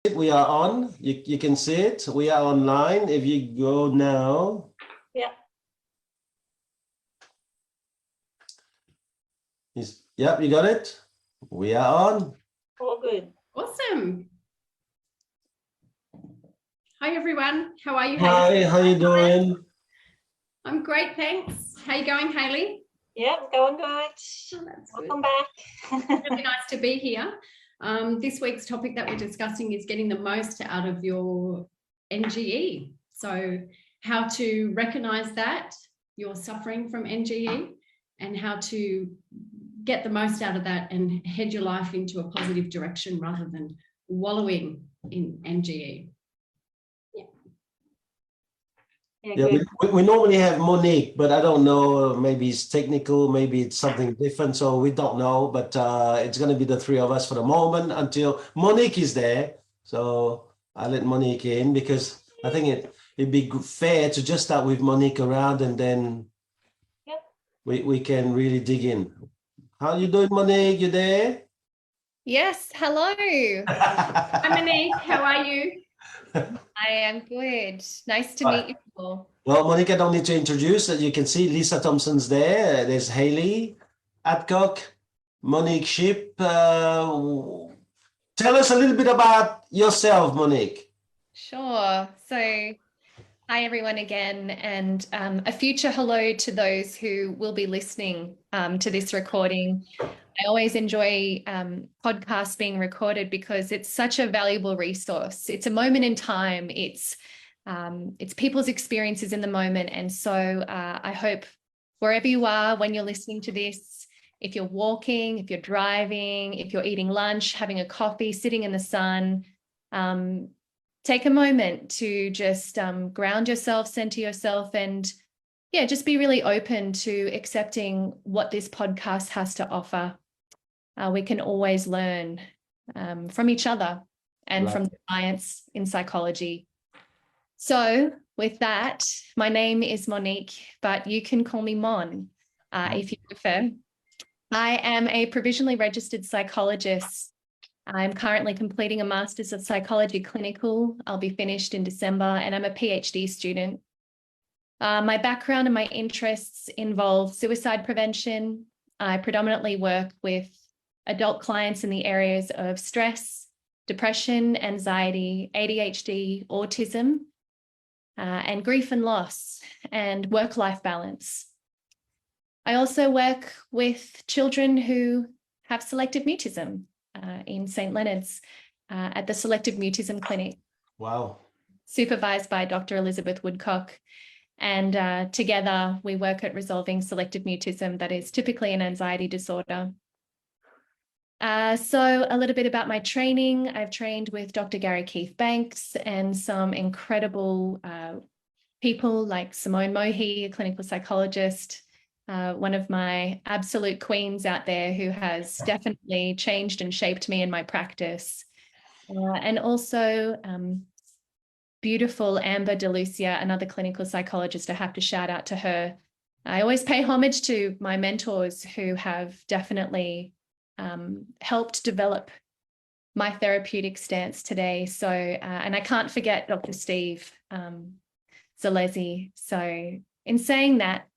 We are on. You can see it. We are online. If you go now. Yeah. Yep, you got it. We are on. All good. Awesome. Hi everyone. How are you? Hi, how you doing? I'm great, thanks. How you going, Hayley? Yeah, going good. Oh, that's good. Welcome back. Really nice to be here. This week's topic that we're discussing is getting the most out of your NGE. So how to recognize that you're suffering from NGE and how to get the most out of that and head your life into a positive direction rather than wallowing in NGE. Yeah, we normally have Monique, but I don't know, maybe it's technical, maybe it's something different, so we don't know, but it's going to be the three of us for the moment until Monique is there. So I'll let Monique in because I think it'd be fair to just start with Monique around and then we can really dig in. How you doing, Monique? You there? Yes, hello. Hi Monique, how are you? I am good. Nice to meet you all. Well, Monique, I don't need to introduce. As you can see, Lisa Thompson's there. There's Hayley Adcock, Monique Shipp. Tell us a little bit about yourself, Monique. Sure. So, hi everyone again, and a future hello to those who will be listening to this recording. I always enjoy podcasts being recorded because it's such a valuable resource. It's a moment in time. It's people's experiences in the moment. And so I hope wherever you are, when you're listening to this, if you're walking, if you're driving, if you're eating lunch, having a coffee, sitting in the sun, take a moment to just ground yourself, center yourself, and just be really open to accepting what this podcast has to offer. We can always learn from each other and from the science in psychology. So with that, my name is Monique, but you can call me Mon if you prefer. I am a provisionally registered psychologist. I'm currently completing a Master's of Psychology Clinical. I'll be finished in December, and I'm a PhD student. My background and my interests involve suicide prevention. I predominantly work with adult clients in the areas of stress, depression, anxiety, ADHD, autism, and grief and loss, and work-life balance. I also work with children who have selective mutism in St. Leonard's at the Selective Mutism Clinic. Wow. Supervised by Dr. Elizabeth Woodcock. And together we work at resolving selective mutism, that is typically an anxiety disorder. So a little bit about my training. I've trained with Dr. Gary Keith Banks and some incredible people like Simone Mohi, a clinical psychologist, one of my absolute queens out there who has definitely changed and shaped me in my practice. And also beautiful Amber DeLucia, another clinical psychologist. I have to shout out to her. I always pay homage to my mentors who have definitely helped develop my therapeutic stance today. So, and I can't forget Dr. Steve Zalesi. So in saying that,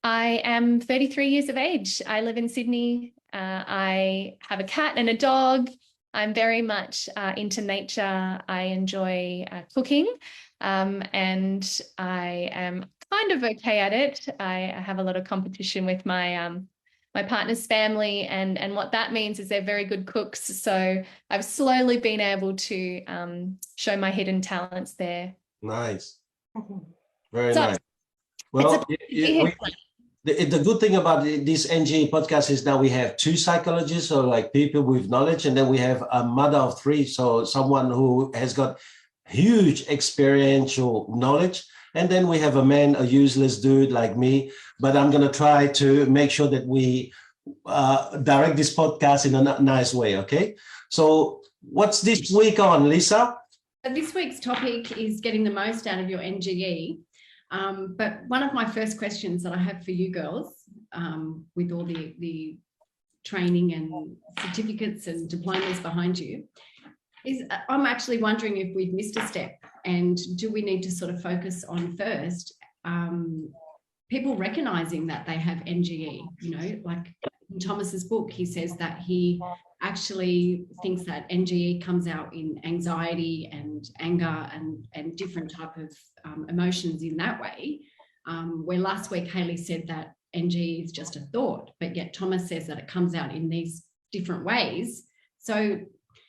I am 33 years of age. I live in Sydney. I have a cat and a dog. I'm very much into nature. I enjoy cooking, and I am kind of okay at it. I have a lot of competition with my my partner's family, and what that means is they're very good cooks. So I've slowly been able to show my hidden talents there. Nice. Very nice. Well, the good thing about this NGE podcast is now we have two psychologists, or like people with knowledge, and then we have a mother of three, so someone who has got huge experiential knowledge. And then we have a man, a useless dude like me, but I'm going to try to make sure that we direct this podcast in a nice way, okay? So what's this week on, Lisa? This week's topic is getting the most out of your NGE. But one of my first questions that I have for you girls, with all the training and certificates and diplomas behind you, I'm actually wondering if we've missed a step, and do we need to sort of focus on first people recognizing that they have NGE? You know, like in Thomas's book, he says that he actually thinks that NGE comes out in anxiety and anger and different type of emotions in that way. Where last week Hayley said that NGE is just a thought, but yet Thomas says that it comes out in these different ways. So,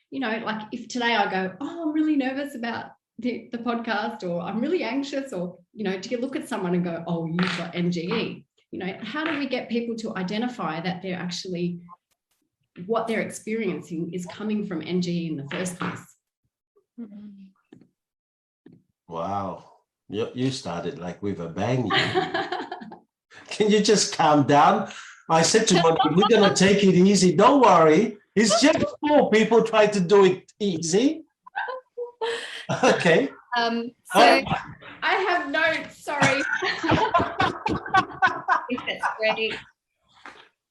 you know, like if today I go, oh, I'm really nervous about the podcast, or I'm really anxious, or, you know, do you look at someone and go, oh, you've got NGE? You know, how do we get people to identify that they're actually, what they're experiencing is coming from NGE in the first place? Wow. You started like with a bang. Can you just calm down? I said to Monique, we're going to take it easy. Don't worry. It's just 4 people try to do it easy. Okay. So I have notes, sorry. that's great.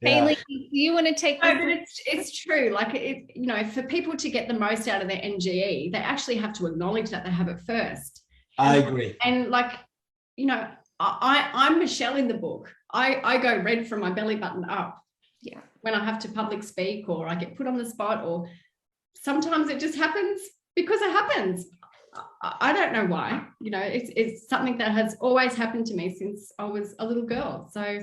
Yeah. Hayley, do you want to take No, this? but it's true. Like, you know, for people to get the most out of their NGE, they actually have to acknowledge that they have it first. I agree. And like, you know, I'm Michelle in the book. I go red from my belly button up. Yeah. When I have to public speak, or I get put on the spot, or sometimes it just happens because it happens. I don't know why. You know, it's something that has always happened to me since I was a little girl. So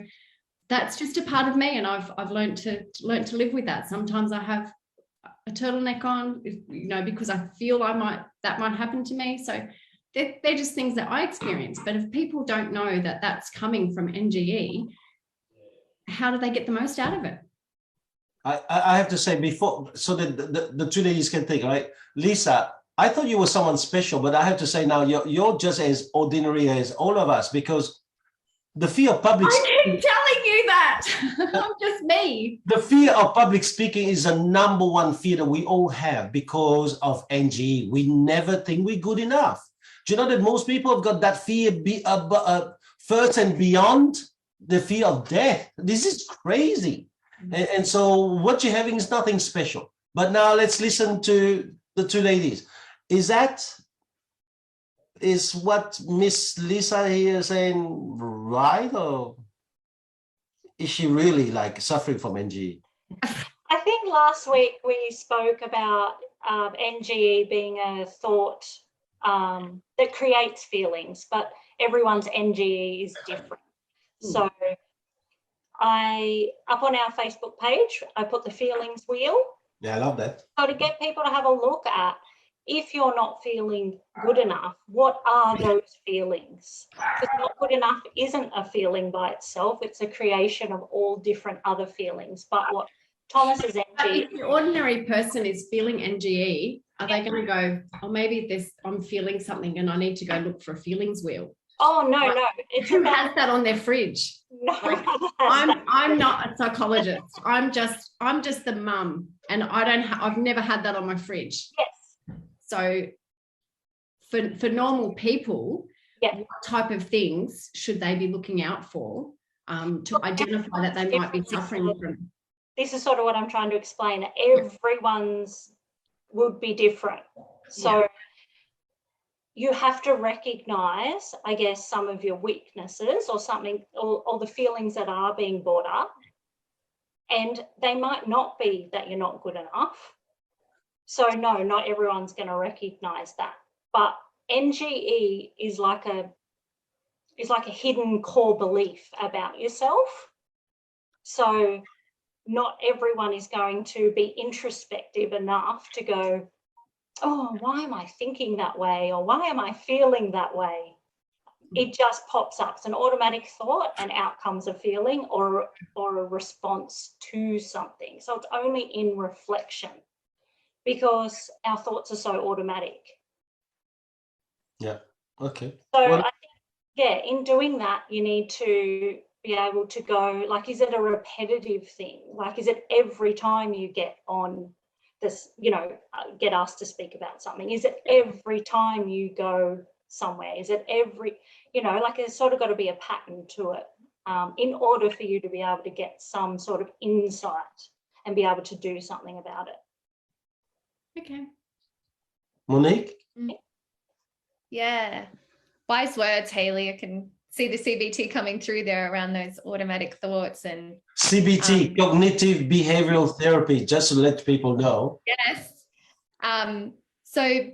that's just a part of me, and I've learned to live with that. Sometimes I have a turtleneck on, you know, because I feel that might happen to me. So they're just things that I experience. But if people don't know that that's coming from NGE, how do they get the most out of it? I have to say before, so that the 2 ladies can think, right? Lisa, I thought you were someone special, but I have to say now you're just as ordinary as all of us, because the fear of public I keep telling you that. I'm just me. The fear of public speaking is the #1 fear that we all have because of NGE. We never think we're good enough. Do you know that most people have got that fear first and beyond the fear of death? This is crazy. And so what you're having is nothing special. But now let's listen to the 2 ladies. Is what Miss Lisa here is saying right, or is she really like suffering from NGE? I think last week we spoke about NGE being a thought that creates feelings, but everyone's NGE is different. So up on our Facebook page, I put the feelings wheel. Yeah, I love that. So to get people to have a look at, if you're not feeling good enough, what are those feelings? Because not good enough isn't a feeling by itself. It's a creation of all different other feelings. But what Thomas's NGE... If the ordinary person is feeling NGE, are they going to go, oh, maybe I'm feeling something and I need to go look for a feelings wheel? Oh, no. It's who has that on their fridge? No. Like, I'm not a psychologist. I'm just the mum, and I've never had that on my fridge. Yes. So for normal people, what type of things should they be looking out for to identify that they might be suffering from? This is sort of what I'm trying to explain. Everyone's would be different. So you have to recognize, I guess, some of your weaknesses or something, or the feelings that are being brought up. And they might not be that you're not good enough. So no, not everyone's going to recognize that. But NGE is like a hidden core belief about yourself. So not everyone is going to be introspective enough to go, oh, why am I thinking that way? Or why am I feeling that way? It just pops up. It's an automatic thought, and out comes a feeling or a response to something. So it's only in reflection, because our thoughts are so automatic. Yeah. Okay. So I think, in doing that, you need to be able to go, like, is it a repetitive thing? Like, is it every time you get on this, get asked to speak about something? Is it every time you go somewhere? Is it every, like, there's sort of got to be a pattern to it in order for you to be able to get some sort of insight and be able to do something about it. Okay. Monique? Yeah. Wise words, Hayley. I can see the CBT coming through there around those automatic thoughts and CBT, cognitive behavioral therapy, just to let people know. Yes. So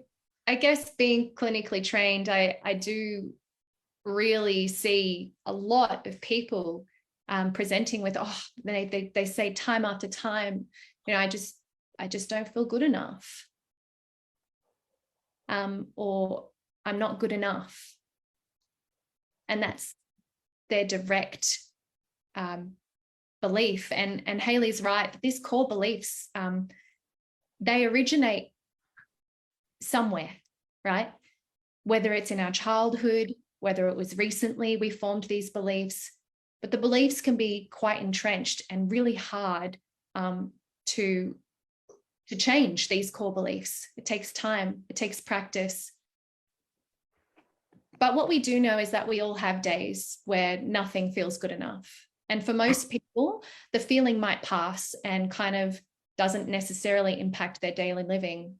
I guess being clinically trained, I do really see a lot of people presenting with, they say time after time, I just don't feel good enough. Or I'm not good enough. And that's their direct belief. And Hayley's right, these core beliefs, they originate somewhere, right? Whether it's in our childhood, whether it was recently we formed these beliefs, but the beliefs can be quite entrenched and really hard to change these core beliefs. It takes time, it takes practice. But what we do know is that we all have days where nothing feels good enough. And for most people, the feeling might pass and kind of doesn't necessarily impact their daily living.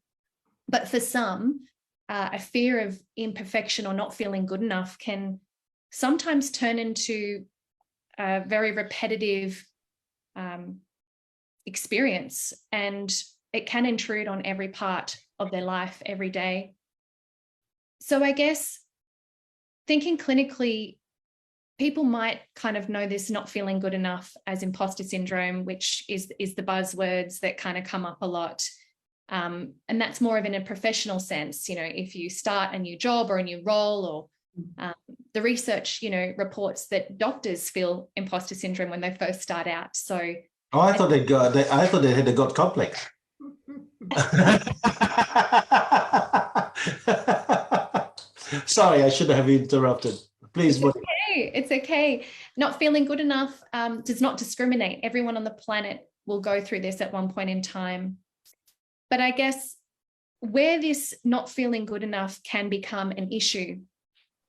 But for some, a fear of imperfection or not feeling good enough can sometimes turn into a very repetitive experience, and it can intrude on every part of their life every day. So I guess thinking clinically, people might kind of know this not feeling good enough as imposter syndrome, which is the buzzwords that kind of come up a lot. And that's more of in a professional sense, if you start a new job or a new role, or the research, reports that doctors feel imposter syndrome when they first start out. So, I thought they had a God complex. Sorry, I should have interrupted. Please. It's okay. Not feeling good enough does not discriminate. Everyone on the planet will go through this at one point in time. But I guess where this not feeling good enough can become an issue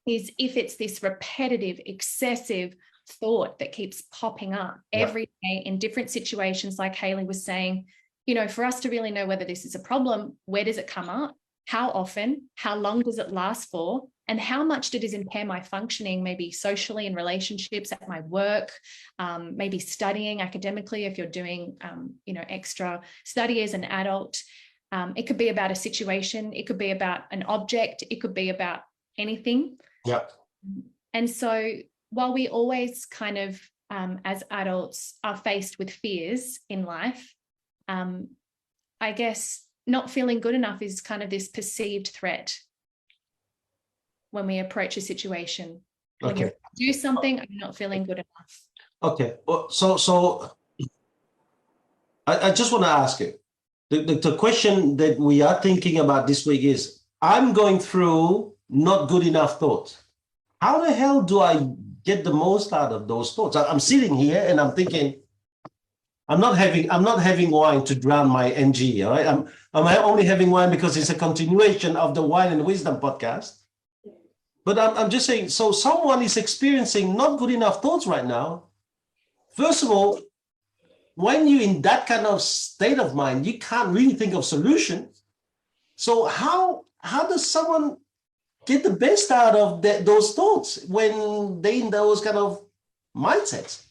is if it's this repetitive, excessive thought that keeps popping up every day in different situations, like Hayley was saying. For us to really know whether this is a problem, where does it come up? How often? How long does it last for? And how much did it impair my functioning, maybe socially in relationships, at my work, maybe studying academically if you're doing, extra study as an adult. It could be about a situation. It could be about an object. It could be about anything. Yeah. And so while we always kind of, as adults, are faced with fears in life, I guess not feeling good enough is kind of this perceived threat when we approach a situation. When you do something, I'm not feeling good enough. Okay. Well, so I just want to ask you, the question that we are thinking about this week is, I'm going through not good enough thoughts. How the hell do I get the most out of those thoughts? I'm sitting here and I'm thinking, I'm not having wine to drown my NGE, all right? I'm only having wine because it's a continuation of the Wine and Wisdom podcast. But I'm just saying, so someone is experiencing not good enough thoughts right now. First of all, when you're in that kind of state of mind, you can't really think of solutions. So how does someone get the best out of those thoughts when they're in those kind of mindsets?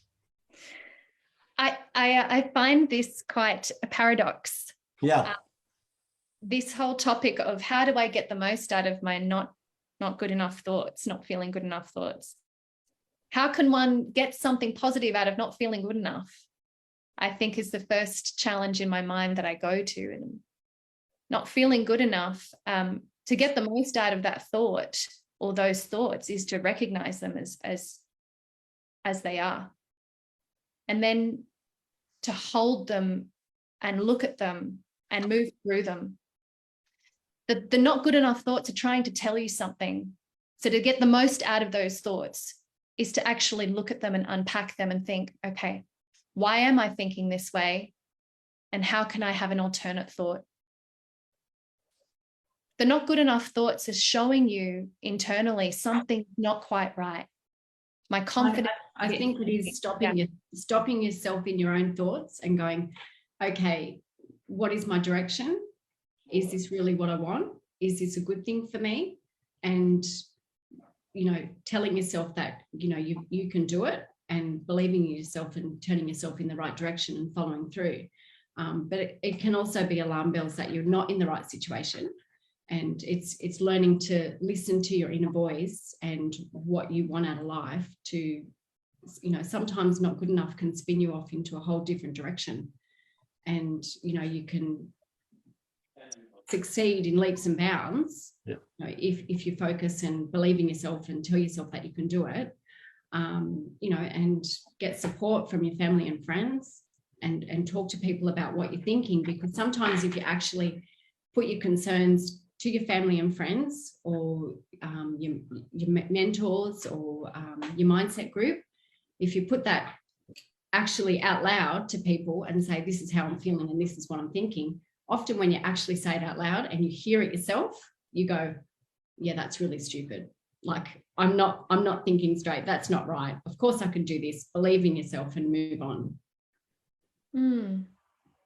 I find this quite a paradox. Yeah. This whole topic of how do I get the most out of my not good enough thoughts, not feeling good enough thoughts? How can one get something positive out of not feeling good enough? I think is the first challenge in my mind that I go to. And not feeling good enough, to get the most out of that thought or those thoughts is to recognize them as they are. And then to hold them and look at them and move through them. The not good enough thoughts are trying to tell you something. So to get the most out of those thoughts is to actually look at them and unpack them and think, okay, why am I thinking this way? And how can I have an alternate thought? The not good enough thoughts are showing you internally something not quite right. My confidence. I think it is stopping yourself in your own thoughts and going, okay, what is my direction? Is this really what I want? is this a good thing for me? And, you know, telling yourself that, you know, you can do it, and believing in yourself and turning yourself in the right direction and following through. But it can also be alarm bells that you're not in the right situation. And it's learning to listen to your inner voice and what you want out of life. To, you know, sometimes not good enough can spin you off into a whole different direction. And, you know, you can succeed in leaps and bounds, you know, if you focus and believe in yourself and tell yourself that you can do it, you know, and get support from your family and friends, and talk to people about what you're thinking. Because sometimes if you actually put your concerns to your family and friends, or your mentors, or your mindset group, if you put that actually out loud to people and say, this is how I'm feeling and this is what I'm thinking, often when you actually say it out loud and you hear it yourself, you go, yeah, that's really stupid. Like, I'm not thinking straight. That's not right. Of course I can do this. Believe in yourself and move on.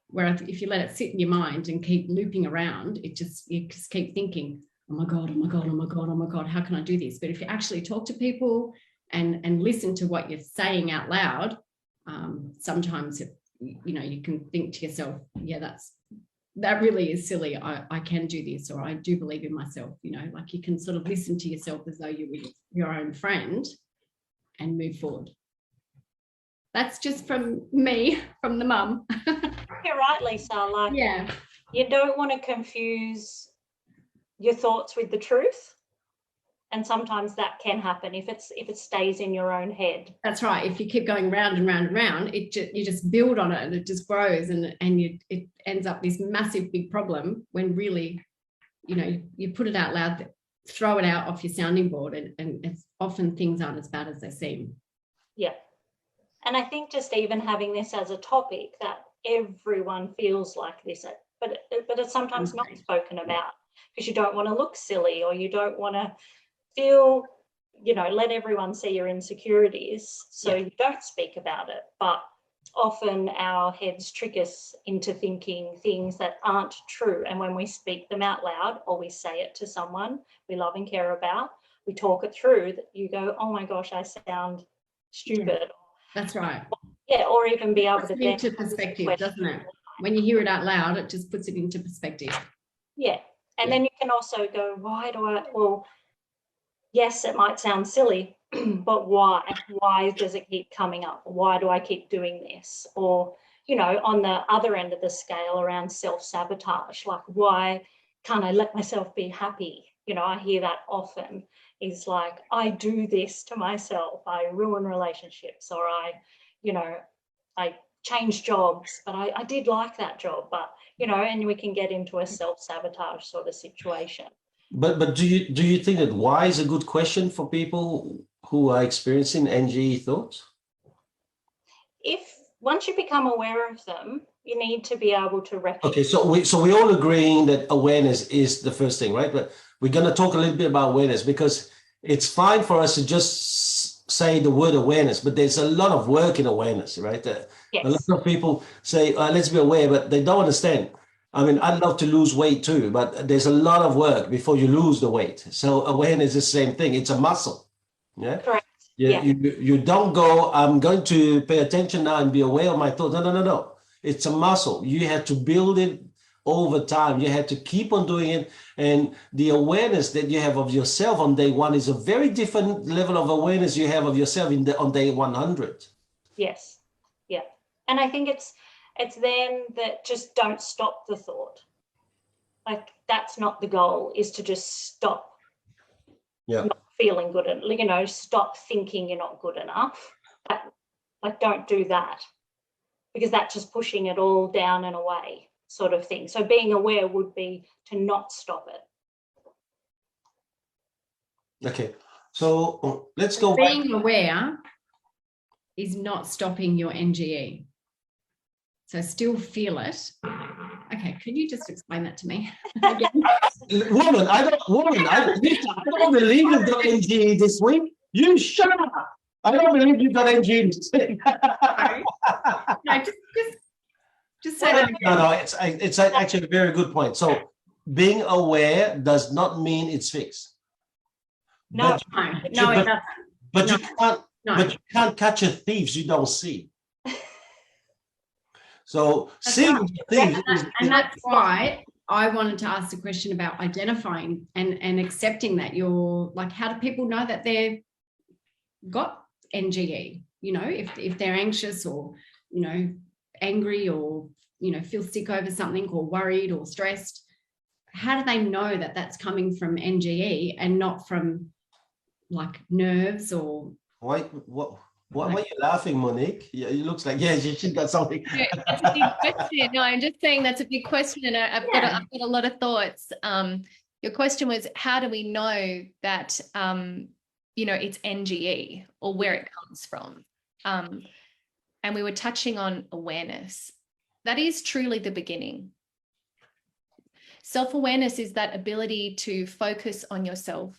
Whereas if you let it sit in your mind and keep looping around, you just keep thinking, oh my God, oh my God, oh my God, oh my God, how can I do this? But if you actually talk to people and listen to what you're saying out loud, sometimes, you know, you can think to yourself, yeah, that really is silly. I can do this, or I do believe in myself. You know, like, you can sort of listen to yourself as though you were your own friend and move forward. That's just from me, from the mum. You're right, Lisa. Like, yeah, you don't want to confuse your thoughts with the truth. And sometimes that can happen if it stays in your own head. That's right. If you keep going round and round and round, you just build on it, and it just grows, and it ends up this massive big problem, when really, you know, you put it out loud, throw it out off your sounding board, and it's often things aren't as bad as they seem. Yeah. And I think just even having this as a topic, that everyone feels like this, but it's sometimes not spoken about, because you don't want to look silly, or you don't want to feel, you know, let everyone see your insecurities, so you don't speak about it. But often our heads trick us into thinking things that aren't true, and when we speak them out loud, or we say it to someone we love and care about, we talk it through, that you go, oh my gosh, I sound stupid. That's right. Yeah, or even be able to put it into perspective, doesn't it? When you hear it out loud, it just puts it into perspective. Yeah. And then you can also go, well, yes, it might sound silly, but why? Why does it keep coming up? Why do I keep doing this? Or, you know, on the other end of the scale around self-sabotage, like, why can't I let myself be happy? You know, I hear that often, is like, I do this to myself. I ruin relationships, or I change jobs, but I did like that job, but, you know, and we can get into a self-sabotage sort of situation. But do you think that why is a good question for people who are experiencing NGE thoughts? If once you become aware of them, you need to be able to recognize. Okay, so we're all agreeing that awareness is the first thing, right? But we're going to talk a little bit about awareness, because it's fine for us to just say the word awareness, but there's a lot of work in awareness, right? Yes. A lot of people say, let's be aware, but they don't understand. I mean, I'd love to lose weight too, but there's a lot of work before you lose the weight. So awareness is the same thing. It's a muscle. Yeah. Correct. Yeah. You don't go, I'm going to pay attention now and be aware of my thoughts. No. It's a muscle. You have to build it over time. You have to keep on doing it. And the awareness that you have of yourself on day one is a very different level of awareness you have of yourself on day 100. Yes. Yeah. And I think it's then that just don't stop the thought. Like, that's not the goal, is to just stop not feeling good, and, you know, stop thinking you're not good enough. Like, don't do that, because that's just pushing it all down and away, sort of thing. So being aware would be to not stop it. Okay, so let's go. Being aware is not stopping your NGE. So still feel it. Okay, can you just explain that to me? Woman, I don't believe you've got NGE this week. You shut up. I don't believe you've got NGE this week. No, just say that again. No, it's actually a very good point. So being aware does not mean it's fixed. No, it doesn't. But No. you can't. No. But you can't catch a thief you don't see. So That's seeing right. the thief And that's why I wanted to ask the question about identifying and accepting that you're like, how do people know that they've got NGE? You know, if they're anxious or, you know, angry or, you know, feel sick over something or worried or stressed, how do they know that that's coming from NGE and not from like nerves or Why are you laughing, Monique? Yeah, it looks like, yeah, she's got something. Yeah, that's a big question. No, I'm just saying that's a big question, and I've got a lot of thoughts. Your question was, how do we know that you know, it's NGE or where it comes from? And we were touching on awareness. That is truly the beginning. Self-awareness is that ability to focus on yourself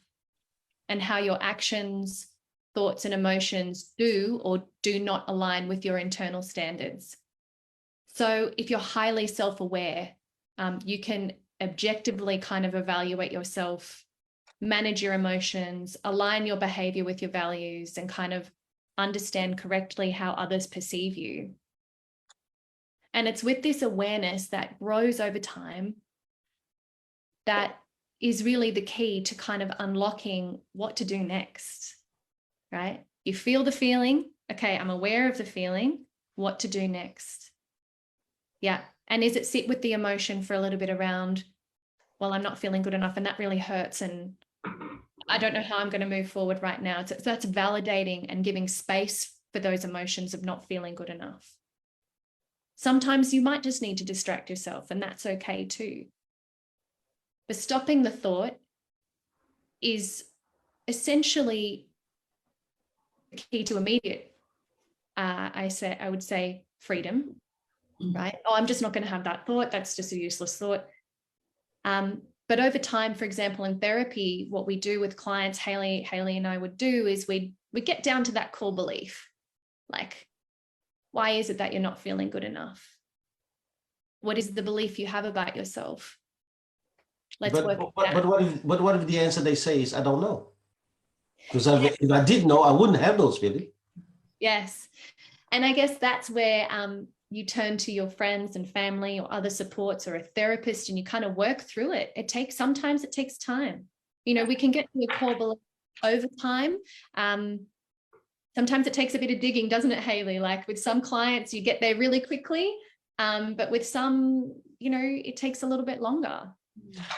and how your actions, thoughts, and emotions do or do not align with your internal standards. So if you're highly self-aware, you can objectively kind of evaluate yourself, manage your emotions, align your behavior with your values, and kind of understand correctly how others perceive you. And it's with this awareness that grows over time that is really the key to kind of unlocking what to do next, right? You feel the feeling. Okay, I'm aware of the feeling. What to do next? Yeah. And is it sit with the emotion for a little bit around, well, I'm not feeling good enough and that really hurts and I don't know how I'm going to move forward right now. So that's validating and giving space for those emotions of not feeling good enough. Sometimes you might just need to distract yourself, and that's okay too. But stopping the thought is essentially the key to immediate, I would say freedom, right? Oh, I'm just not going to have that thought. That's just a useless thought. But over time, for example, in therapy, what we do with clients, Hayley and I would do is we get down to that core belief. Like, why is it that you're not feeling good enough? What is the belief you have about yourself? Let's work it out. But what if the answer they say is, I don't know? Because if I did know, I wouldn't have those feelings. Yes. And I guess that's where you turn to your friends and family or other supports or a therapist, and you kind of work through it. Sometimes it takes time. You know, we can get to a core belief over time. Sometimes it takes a bit of digging, doesn't it, Hayley? Like with some clients, you get there really quickly. But with some, you know, it takes a little bit longer.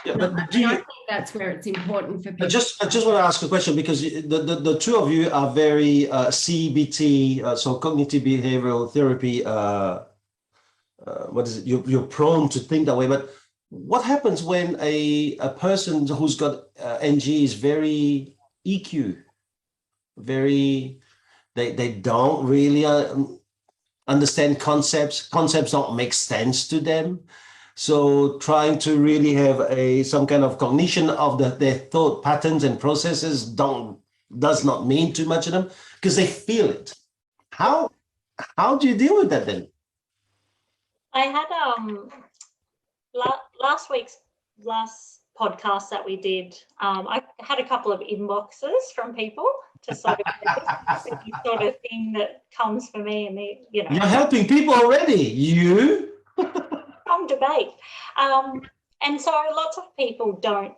Yeah, but I think that's where it's important for people. I just want to ask a question, because the two of you are very CBT, so cognitive behavioral therapy. What is it? You're prone to think that way. But what happens when a person who's got NG is very EQ, they don't really understand concepts don't make sense to them? So trying to really have some kind of cognition of their thought patterns and processes does not mean too much to them because they feel it. How do you deal with that then? I had last podcast that we did. I had a couple of inboxes from people to sort of the sort of thing that comes for me, and you know, you're helping people already. You. From debate. And so lots of people don't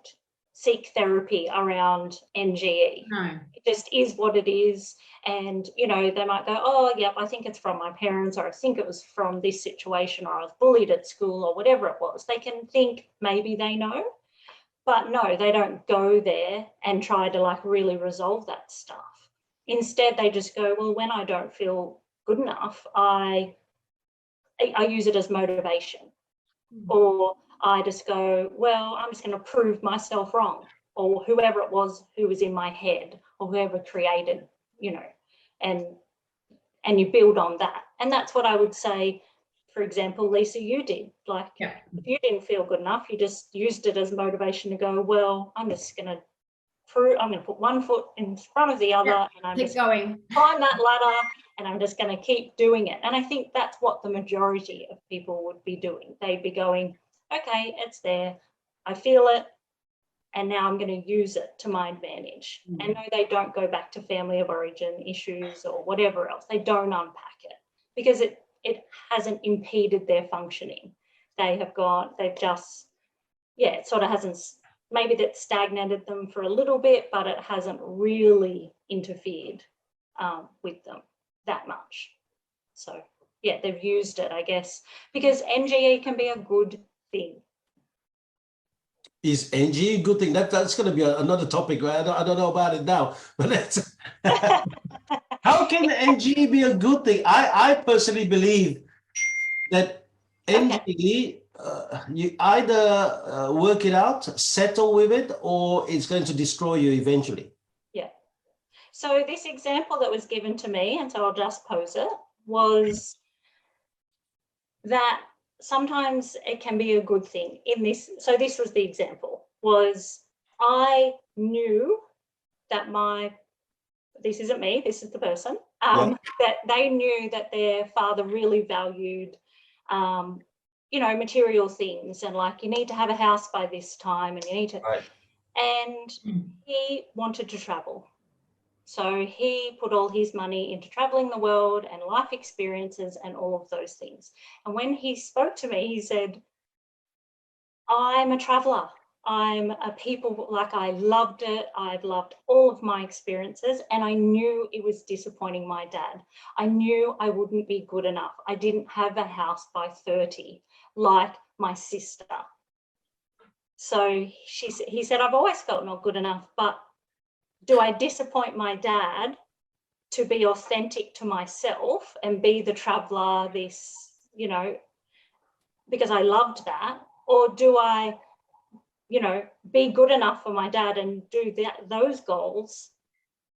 seek therapy around NGE. No. It just is what it is. And, you know, they might go, oh, yeah, I think it's from my parents, or I think it was from this situation, or I was bullied at school, or whatever it was. They can think maybe they know, but no, they don't go there and try to like really resolve that stuff. Instead, they just go, well, when I don't feel good enough, I use it as motivation. Or I just go, well, I'm just going to prove myself wrong, or whoever it was who was in my head, or whoever created, you know, and you build on that. And that's what I would say, for example, Lisa, you did. Like, if you didn't feel good enough, you just used it as motivation to go, well, I'm going to put one foot in front of the other, and I'm just going to climb that ladder, and I'm just going to keep doing it. And I think that's what the majority of people would be doing. They'd be going, okay, it's there. I feel it, and now I'm going to use it to my advantage. And no, they don't go back to family of origin issues or whatever else. They don't unpack it because it hasn't impeded their functioning. They've just, it sort of hasn't, maybe that stagnated them for a little bit, but it hasn't really interfered with them that much. So yeah, they've used it, I guess, because NGE can be a good thing. Is NGE a good thing? That's going to be another topic. Right? I don't know about it now, but let's. How can NGE be a good thing? I personally believe that NGE, you either work it out, settle with it, or it's going to destroy you eventually. Yeah. So this example that was given to me, and so I'll just pose it, was that sometimes it can be a good thing in this. So this was the example, was I knew that this isn't me, this is the person, that they knew that their father really valued, material things, and like, you need to have a house by this time, and you need to, and he wanted to travel. So he put all his money into traveling the world and life experiences and all of those things. And when he spoke to me, he said, I'm a traveler. I'm a people, like, I loved it. I've loved all of my experiences, and I knew it was disappointing my dad. I knew I wouldn't be good enough. I didn't have a house by 30 like my sister. So he said, I've always felt not good enough, but do I disappoint my dad to be authentic to myself and be the traveler, because I loved that? Or do I, be good enough for my dad and do those goals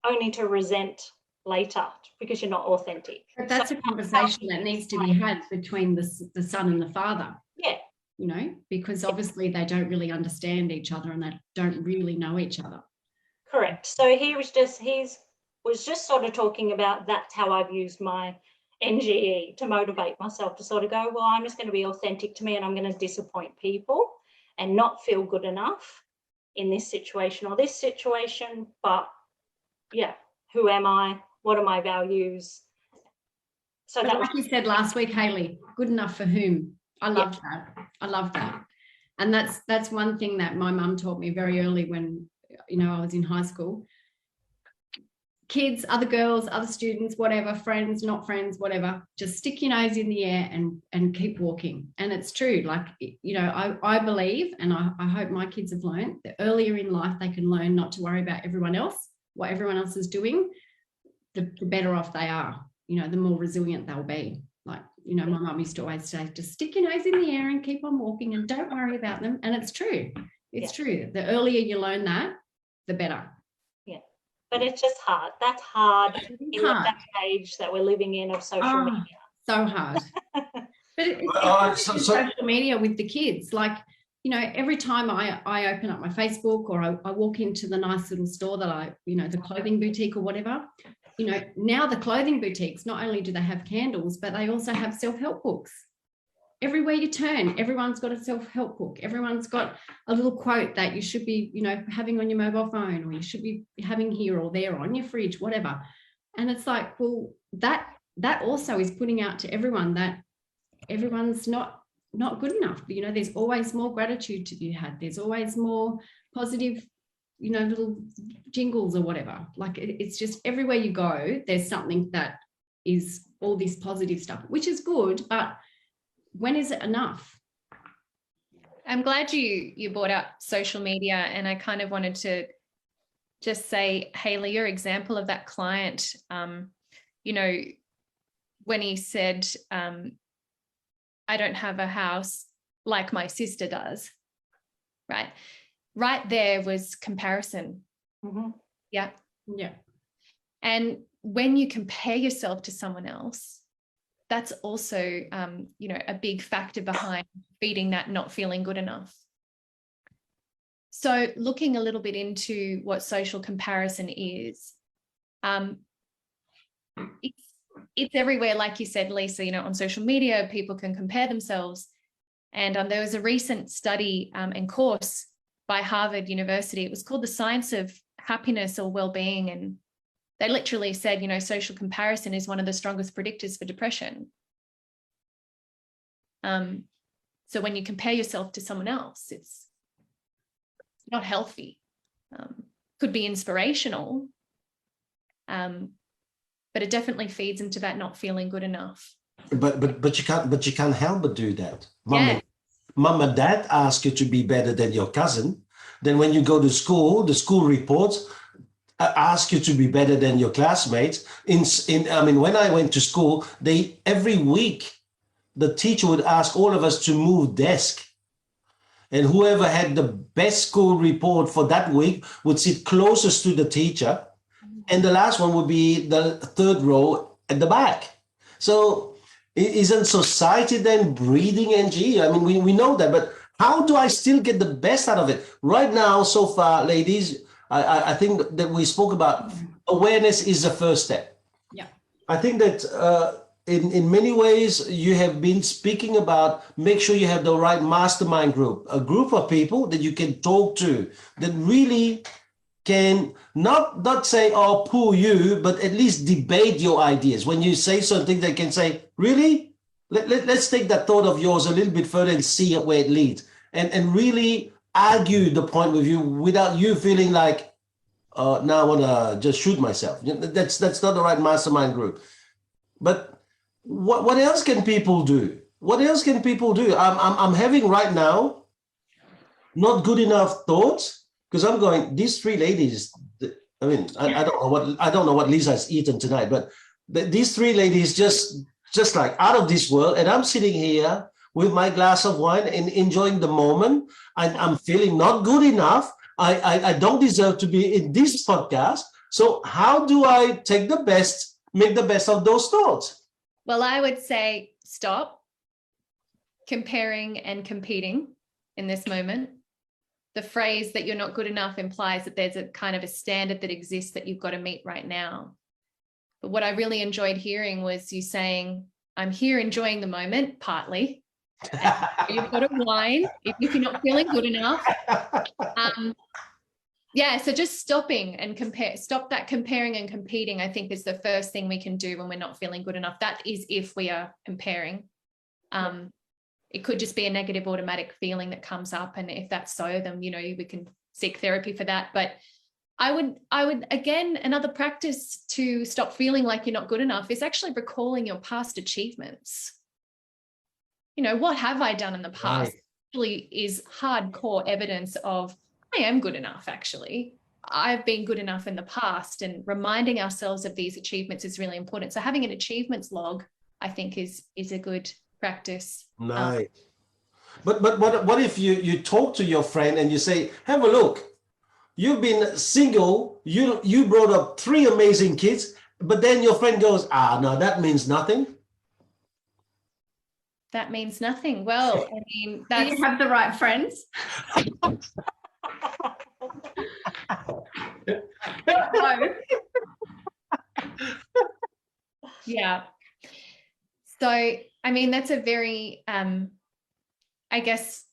only to resent later because you're not authentic? But that's a conversation that needs to be had between the son and the father. Yeah. Because obviously they don't really understand each other and they don't really know each other. Correct. So he was just sort of talking about, that's how I've used my NGE to motivate myself to sort of go, well, I'm just going to be authentic to me, and I'm going to disappoint people and not feel good enough in this situation or this situation. But yeah, who am I? What are my values? So that, like you said last week, Hayley, good enough for whom? I love that. I love that. And that's one thing that my mum taught me very early when, I was in high school. Kids, other girls, other students, whatever, friends, not friends, whatever, just stick your nose in the air and keep walking. And it's true. Like, I believe, and I hope my kids have learned, that earlier in life they can learn not to worry about everyone else, what everyone else is doing, the better off they are, the more resilient they'll be. Like, my mum used to always say, just stick your nose in the air and keep on walking and don't worry about them. And it's true. It's true. The earlier you learn that, the better. Yeah. But it's just hard. That's hard in that age that we're living in of social media. So hard. But it's social media with the kids. Like, every time I open up my Facebook or I walk into the nice little store that the clothing boutique or whatever, now the clothing boutiques, not only do they have candles, but they also have self-help books. Everywhere you turn, everyone's got a self-help book. Everyone's got a little quote that you should be, having on your mobile phone, or you should be having here or there on your fridge, whatever. And it's like, well, that also is putting out to everyone that everyone's not good enough. There's always more gratitude to be had. There's always more positive, little jingles or whatever. Like, it's just everywhere you go, there's something that is all this positive stuff, which is good, but when is it enough? I'm glad you brought up social media, and I kind of wanted to just say, Hayley, your example of that client, when he said, I don't have a house like my sister does, right there was comparison. Mm-hmm. Yeah. And when you compare yourself to someone else, that's also, a big factor behind feeding that not feeling good enough. So looking a little bit into what social comparison is, it's everywhere. Like you said, Lisa, on social media, people can compare themselves. And there was a recent study and course by Harvard University. It was called The Science of Happiness or Wellbeing. And they literally said, you know, social comparison is one of the strongest predictors for depression. So when you compare yourself to someone else, it's not healthy. Could be inspirational, but it definitely feeds into that not feeling good enough. But you can't help but do that. Mom and dad ask you to be better than your cousin. Then when you go to school, the school reports ask you to be better than your classmates. I mean, when I went to school, every week the teacher would ask all of us to move desk. And whoever had the best school report for that week would sit closest to the teacher. And the last one would be the third row at the back. So isn't society then breeding NGE? I mean, we know that, but how do I still get the best out of it? Right now, so far, ladies, I think that we spoke about awareness is the first step. Yeah. I think that in many ways, you have been speaking about make sure you have the right mastermind group, a group of people that you can talk to that really can not say, oh, poo you, but at least debate your ideas. When you say something, they can say, really? Let's take that thought of yours a little bit further and see where it leads. And really argue the point with you without you feeling like, now I want to just shoot myself. That's not the right mastermind group. But what else can people do? What else can people do? I'm having right now not good enough thoughts because I'm going, these three ladies, I mean, I don't know what Lisa's eaten tonight, but these three ladies just like out of this world. And I'm sitting here with my glass of wine and enjoying the moment. I'm feeling not good enough. I don't deserve to be in this podcast. So how do I make the best of those thoughts? Well, I would say stop comparing and competing in this moment. The phrase that you're not good enough implies that there's a kind of a standard that exists that you've got to meet right now. But what I really enjoyed hearing was you saying, I'm here enjoying the moment, partly. And you've got a wine if you're not feeling good enough. Yeah, so just stopping and stop that comparing and competing, I think is the first thing we can do when we're not feeling good enough. That is if we are comparing. It could just be a negative automatic feeling that comes up. And if that's so, then, you know, we can seek therapy for that. But I would again, another practice to stop feeling like you're not good enough is actually recalling your past achievements. You know, what have I done in the past? Right. Actually is hardcore evidence of I am good enough, actually. I've been good enough in the past, and reminding ourselves of these achievements is really important. So having an achievements log, I think, is a good practice. Nice. But what if you talk to your friend and you say, have a look, you've been single, you brought up 3 amazing kids, but then your friend goes, no, that means nothing. That means nothing. Well, I mean, that's... Do you have the right friends? Yeah. So, I mean, that's a very, I guess,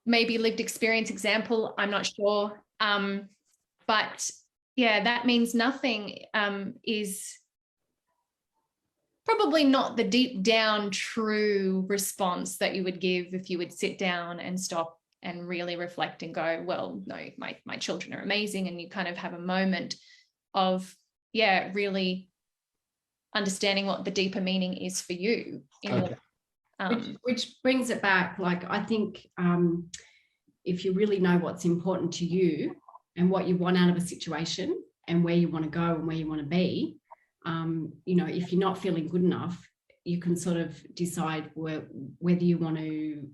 maybe lived experience example. I'm not sure. But yeah, that means nothing is probably not the deep down true response that you would give if you would sit down and stop and really reflect and go, well, no, my children are amazing. And you kind of have a moment of, yeah, really understanding what the deeper meaning is for you. Which brings it back. Like, I think if you really know what's important to you and what you want out of a situation and where you want to go and where you want to be, you know, if you're not feeling good enough, you can sort of decide whether you want to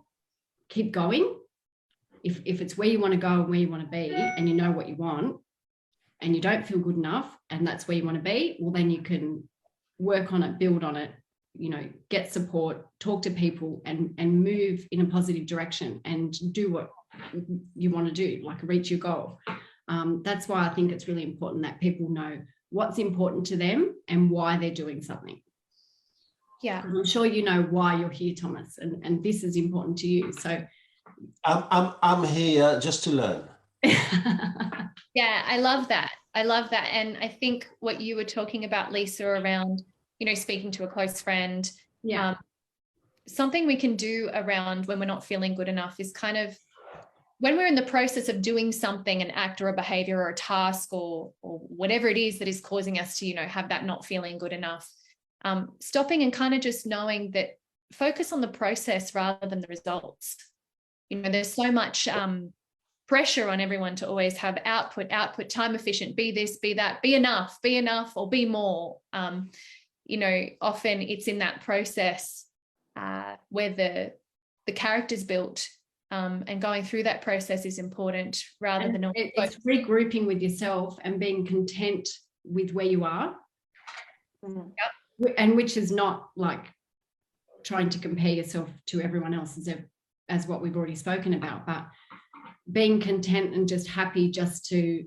keep going. If it's where you want to go and where you want to be, and you know what you want, and you don't feel good enough, and that's where you want to be, well, then you can work on it, build on it, you know, get support, talk to people, and move in a positive direction and do what you want to do, like reach your goal. That's why I think it's really important that people know what's important to them and why they're doing something. Yeah. I'm sure you know why you're here, Thomas, and this is important to you. So I'm here just to learn. Yeah, I love that. I love that. And I think what you were talking about, Lisa, around, speaking to a close friend, something we can do around when we're not feeling good enough is kind of when we're in the process of doing something, an act or a behavior or a task or whatever it is that is causing us to, have that not feeling good enough, stopping and kind of just knowing that focus on the process rather than the results. There's so much pressure on everyone to always have output, time efficient, be this, be that, be enough, or be more. Often it's in that process where the character's built, and going through that process is important rather than it's regrouping with yourself and being content with where you are. And which is not like trying to compare yourself to everyone else as what we've already spoken about, but being content and just happy just to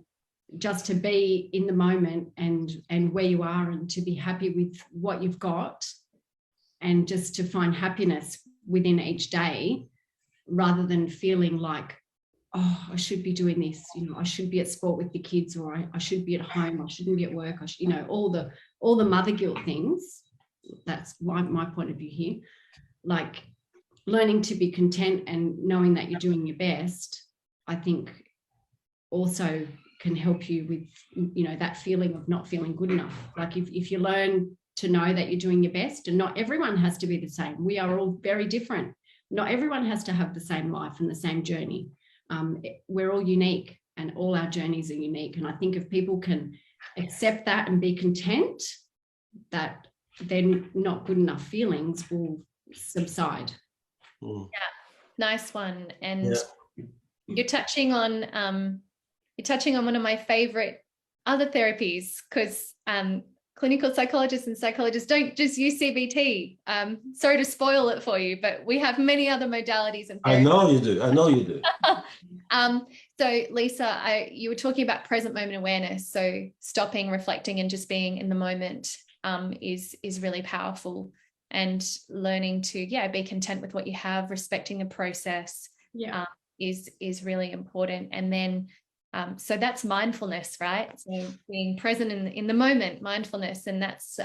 be in the moment and where you are, and to be happy with what you've got, and just to find happiness within each day, rather than feeling like, oh, I should be doing this, I should be at sport with the kids, or I should be at home, I shouldn't be at work, all the mother guilt things. That's my point of view here. Like learning to be content and knowing that you're doing your best, I think also can help you with, that feeling of not feeling good enough. Like if you learn to know that you're doing your best, and not everyone has to be the same. We are all very different. Not everyone has to have the same life and the same journey. We're all unique, and all our journeys are unique. And I think if people can accept that and be content, that then not good enough feelings will subside. Yeah, nice one. And you're touching on one of my favorite other therapies, because clinical psychologists and psychologists don't just use CBT. Sorry to spoil it for you, but we have many other modalities and therapies. I know you do. So Lisa, you were talking about present moment awareness. So stopping, reflecting, and just being in the moment is really powerful, and learning to be content with what you have, respecting the process is really important. And then so that's mindfulness, right? So being present in the moment, mindfulness, and that's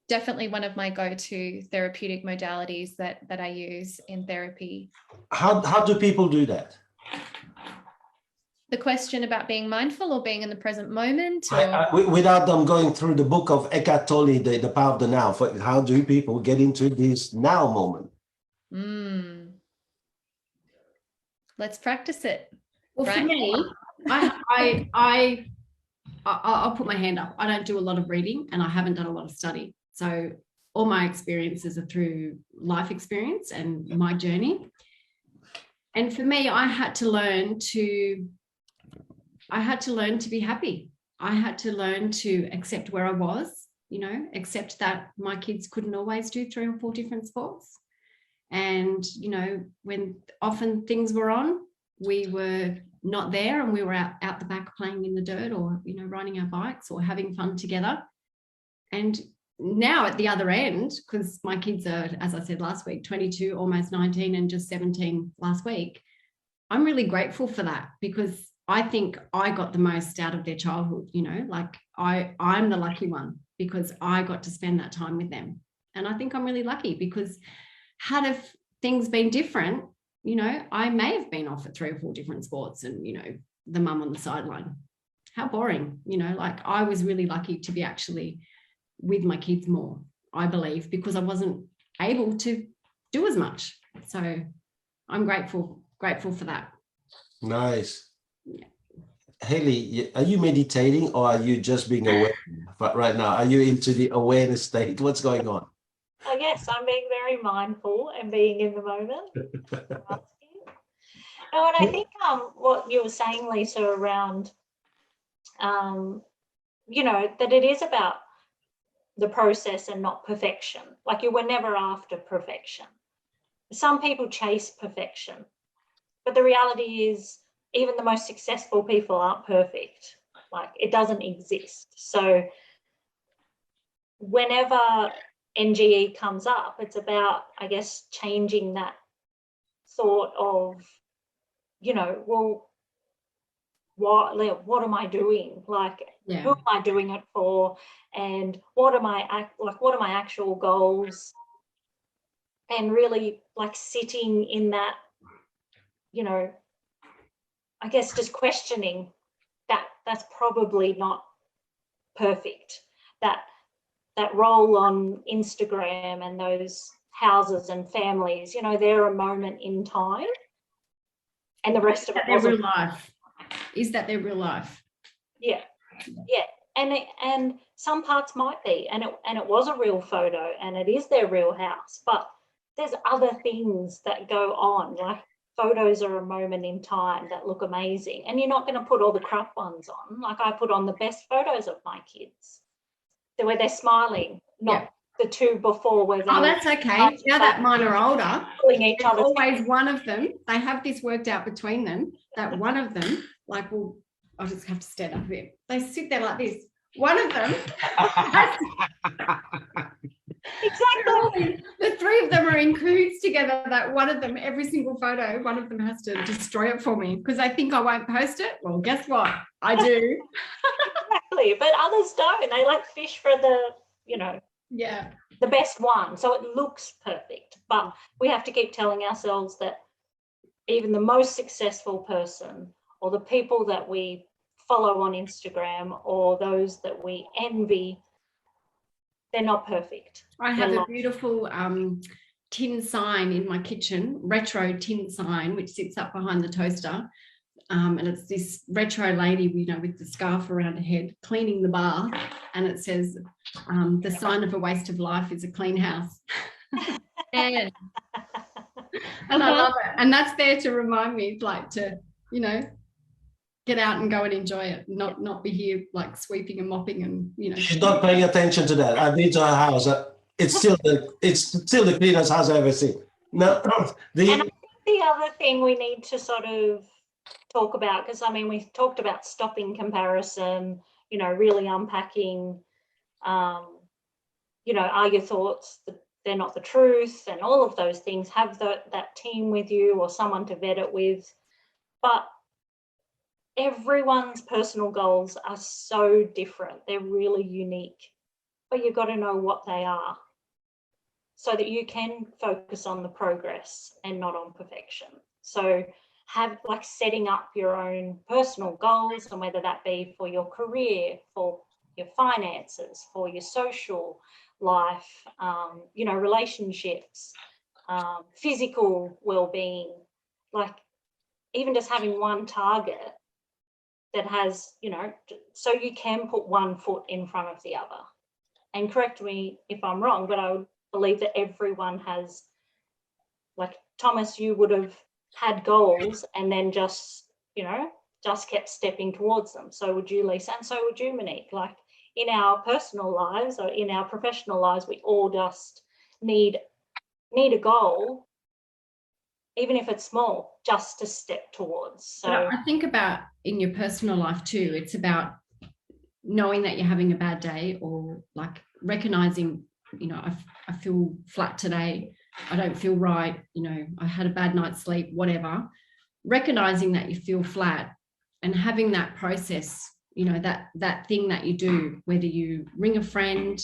definitely one of my go-to therapeutic modalities that I use in therapy. How do people do that? The question about being mindful or being in the present moment? Without them going through the book of Eckhart Tolle, the Power of the Now, how do people get into this now moment? Let's practice it. Well, right? For me, I'll put my hand up. I don't do a lot of reading, and I haven't done a lot of study. So all my experiences are through life experience and my journey. And for me, I had to learn to be happy. I had to learn to accept where I was, accept that my kids couldn't always do 3 or 4 different sports. And, when often things were on, we were not there, and we were out the back playing in the dirt, or, riding our bikes or having fun together. And now at the other end, because my kids are, as I said last week, 22, almost 19, and just 17 last week, I'm really grateful for that, because I think I got the most out of their childhood, like I'm the lucky one, because I got to spend that time with them. And I think I'm really lucky, because had things been different, I may have been off at 3 or 4 different sports and, the mum on the sideline. How boring, like I was really lucky to be actually with my kids more, I believe, because I wasn't able to do as much. So I'm grateful for that. Nice. Yeah. Hayley, are you meditating, or are you just being aware right now? Are you into the awareness state? What's going on? I guess I'm being very mindful and being in the moment. No, and I think what you were saying, Lisa, around, that it is about the process and not perfection. Like you were never after perfection. Some people chase perfection, but the reality is even the most successful people aren't perfect. Like it doesn't exist. So whenever NGE comes up, it's about, I guess, changing that thought of, you know, well, what am I doing? Like, Yeah. who am I doing it for? And what are my actual goals? And really like sitting in that, you know, I guess just questioning that's probably not perfect. That role on Instagram and those houses and families, you know, they're a moment in time, and the rest of it their wasn't. real life. Is that their real life? Yeah, and some parts might be, and it was a real photo, and it is their real house, but there's other things that go on, like photos are a moment in time that look amazing, and you're not going to put all the crap ones on. Like, I put on the best photos of my kids, where they're smiling, not the two before where they. Oh, that's okay. Now that mine are older, each other. Always one of them. They have this worked out between them. That one of them, like, well, I'll just have to stand up here. They sit there like this. One of them. Exactly. The three of them are in cahoots together. That one of them, every single photo, one of them has to destroy it for me because I think I won't post it. Well, guess what? I do. Exactly, but others don't. They like fish for the, you know, the best one. So it looks perfect, but we have to keep telling ourselves that even the most successful person, or the people that we follow on Instagram, or those that we envy, they're not perfect. I have a beautiful tin sign in my kitchen, retro tin sign, which sits up behind the toaster. And it's this retro lady, you know, with the scarf around her head, cleaning the bath. And it says, the sign of a waste of life is a clean house. And I love it. And that's there to remind me, like, to, you know, get out and go and enjoy it, not be here like sweeping and mopping and, you know. She's not paying attention to that. I've been to her house. It's still the cleanest house I've ever seen. No, and I think the other thing we need to sort of talk about, because I mean, we talked about stopping comparison, you know, really unpacking, you know, are your thoughts, they're not the truth, and all of those things. Have that team with you or someone to vet it with. But everyone's personal goals are so different. They're really unique, but you've got to know what they are so that you can focus on the progress and not on perfection. So have like setting up your own personal goals, and whether that be for your career, for your finances, for your social life, you know, relationships, physical well-being, like even just having one target that has, you know, so you can put one foot in front of the other. And correct me if I'm wrong, but I would believe that everyone has, like Thomas, you would have had goals and then just, you know, just kept stepping towards them. So would you, Lisa, and so would you, Monique. Like in our personal lives or in our professional lives, we all just need a goal, even if it's small, just to step towards. So I think about in your personal life too, it's about knowing that you're having a bad day, or like recognizing, you know, I feel flat today, I don't feel right, you know, I had a bad night's sleep, whatever. Recognizing that you feel flat and having that process, you know, that thing that you do, whether you ring a friend,